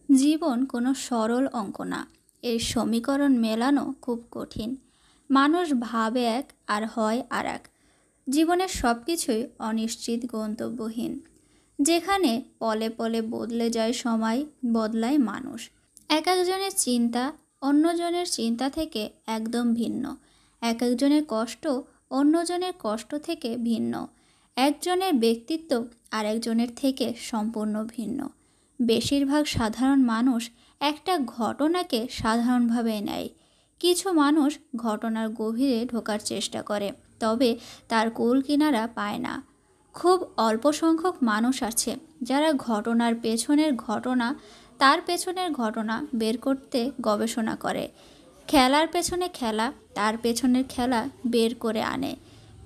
জীবন কোনো সরল অঙ্ক না। এর সমীকরণ মেলানো খুব কঠিন। মানুষ ভাবে এক আর হয় আর এক। জীবনের সব কিছুই অনিশ্চিত, গন্তব্যহীন। যেখানে পলে পলে বদলে যায় সময়, বদলায় মানুষ। এক একজনের চিন্তা অন্যজনের চিন্তা থেকে একদম ভিন্ন। এক একজনের কষ্ট অন্যজনের কষ্ট থেকে ভিন্ন। একজনের ব্যক্তিত্ব আরেকজনের থেকে সম্পূর্ণ ভিন্ন। বেশিরভাগ সাধারণ মানুষ একটা ঘটনাকে সাধারণভাবে নেয়। কিছু মানুষ ঘটনার গভীরে ঢোকার চেষ্টা করে, তবে তার কুল কিনারা পায় না। খুব অল্প সংখ্যক মানুষ আছে যারা ঘটনার পেছনের ঘটনা তার পেছনের ঘটনা বের করতে গবেষণা করে। খেলার পেছনে খেলা তার পেছনের খেলা বের করে আনে।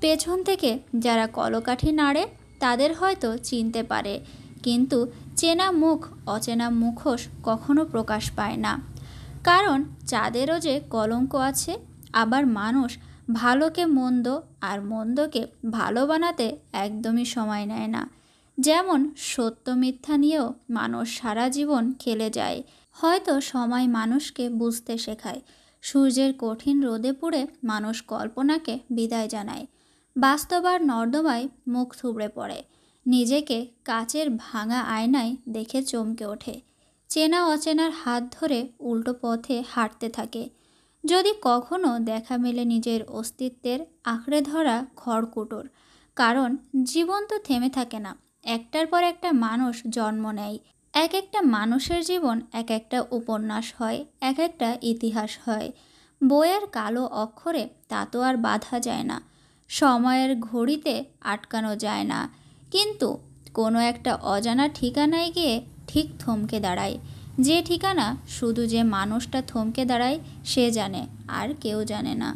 পেছন থেকে যারা কলকাঠি নাড়ে তাদের হয়তো চিনতে পারে, কিন্তু চেনা মুখ অচেনা মুখোশ কখনো প্রকাশ পায় না। কারণ চাঁদেরও যে কলঙ্ক আছে। আবার মানুষ ভালোকে মন্দ আর মন্দকে ভালো বানাতে একদমই সময় নেয় না। যেমন সত্য মিথ্যা নিয়েও মানুষ সারা জীবন খেলে যায়। হয়তো সময় মানুষকে বুঝতে শেখায়। সূর্যের কঠিন রোদে পুড়ে মানুষ কল্পনাকে বিদায় জানায়। বাস্তব আর নর্দমায় মুখ থুবড়ে পড়ে। নিজেকে কাচের ভাঙা আয়নায় দেখে চমকে ওঠে। চেনা অচেনার হাত ধরে উল্টো পথে হাঁটতে থাকে। যদি কখনো দেখা মেলে নিজের অস্তিত্বের আঁকড়ে ধরা খড়কুটোর। কারণ জীবন তো থেমে থাকে না। একটার পর একটা মানুষ জন্ম নেয়। এক একটা মানুষের জীবন এক একটা উপন্যাস হয়, এক একটা ইতিহাস হয়। বইয়ের কালো অক্ষরে তা তো আর বাঁধা যায় না, সময়ের ঘড়িতে আটকানো যায় না। কিন্তু কোনো একটা অজানা ঠিকানায় গিয়ে ঠিক থমকে দাঁড়ায়। যে ঠিকানা শুধু যে মানুষটা থমকে দাঁড়ায় সে জানে, আর কেউ জানে না।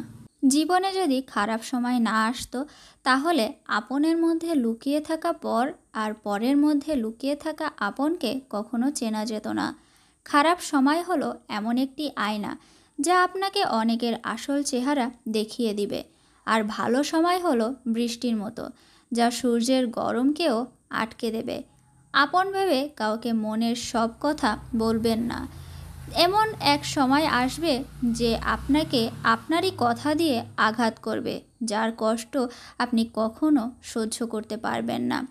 জীবনে যদি খারাপ সময় না আসতো, তাহলে আপনের মধ্যে লুকিয়ে থাকা পর আর পরের মধ্যে লুকিয়ে থাকা আপনকে কখনো চেনা যেত না। খারাপ সময় হলো এমন একটি আয়না যা আপনাকে অনেকের আসল চেহারা দেখিয়ে দিবে। আর ভালো সময় হলো বৃষ্টির মতো, যা সূর্যের গরমকেও আটকে দেবে। আপন ভেবে কাউকে মনের সব কথা বলবেন না। এমন এক সময় আসবে যে আপনাকে আপনারই কথা দিয়ে আঘাত করবে, যার কষ্ট আপনি কখনো সহ্য করতে পারবেন না।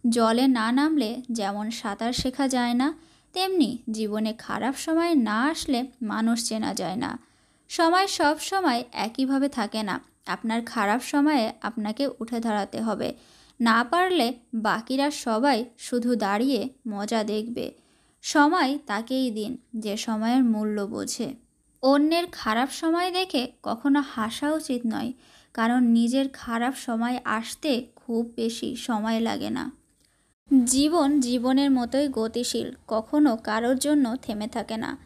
জলে না নামলে যেমন সাঁতার শেখা যায় না, তেমনি জীবনে খারাপ সময় না আসলে মানুষ চেনা যায় না। সময় সব সময় একইভাবে থাকে না। আপনার খারাপ সময়ে আপনাকে উঠে দাঁড়াতে হবে। না পারলে বাকিরা সবাই শুধু দাঁড়িয়ে মজা দেখবে। সময় তাকেই দিন যে সময়ের মূল্য বোঝে। অন্যের খারাপ সময় দেখে কখনো হাসা উচিত নয়, কারণ নিজের খারাপ সময় আসতে খুব বেশি সময় লাগে না। জীবন জীবনের মতোই গতিশীল, কখনো কারোর জন্য থেমে থাকে না।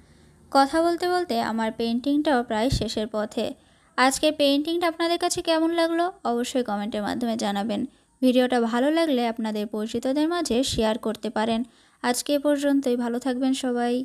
কথা বলতে বলতে আমার পেন্টিংটাও প্রায় শেষের পথে। আজকের পেন্টিংটা আপনাদের কাছে কেমন লাগলো অবশ্যই কমেন্টের মাধ্যমে জানাবেন। ভিডিওটা ভালো লাগলে আপনাদের পরিচিতদের মাঝে শেয়ার করতে পারেন। আজকে এ পর্যন্তই। ভালো থাকবেন সবাই।